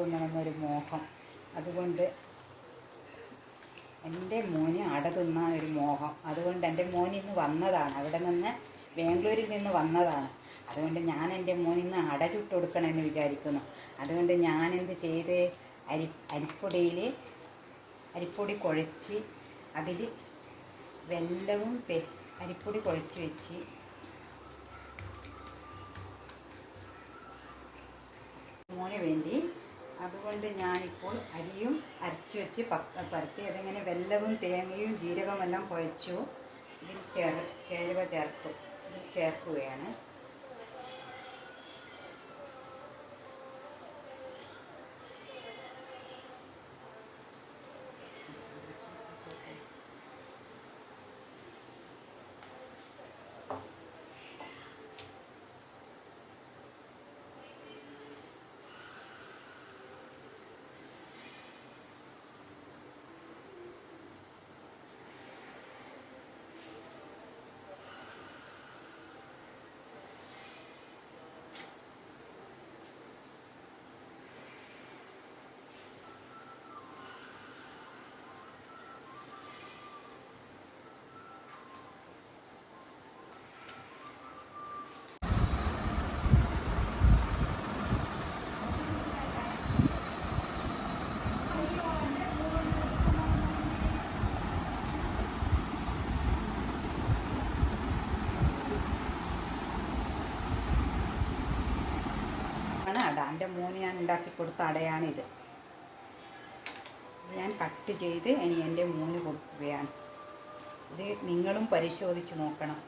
തിന്നണമെന്നൊരു മോഹം. അതുകൊണ്ട് എൻ്റെ മോന് അട തിന്നാനൊരു മോഹം. അതുകൊണ്ട് എൻ്റെ മോൻ ഇന്ന് വന്നതാണ്, അവിടെ നിന്ന് ബാംഗ്ലൂരിൽ നിന്ന് വന്നതാണ്. അതുകൊണ്ട് ഞാൻ എൻ്റെ മോനിന്ന് അട ചുട്ട് കൊടുക്കണമെന്ന് വിചാരിക്കുന്നു. അതുകൊണ്ട് ഞാനെന്ത് ചെയ്ത് അരിപ്പൊടി കുഴച്ച് അതിൽ വെല്ലവും അരിപ്പൊടി കുഴച്ച് വെച്ച് മോന് വേണ്ടി. അതുകൊണ്ട് ഞാനിപ്പോൾ അരിയും അരച്ച് വെച്ച് പരത്തി അതിങ്ങനെ വെല്ലവും തേങ്ങയും ജീരകമെല്ലാം കുഴച്ചു ഇതിൽ ചേരുവ ചേർക്കുകയാണ്. അട എൻ്റെ മോന് ഞാൻ ഉണ്ടാക്കി കൊടുത്ത അടയാണിത്. ഞാൻ കട്ട് ചെയ്ത് ഇനി എൻ്റെ മോന് കൊടുക്കുകയാണ്. ഇത് നിങ്ങളും പരിശോധിച്ച് നോക്കണം.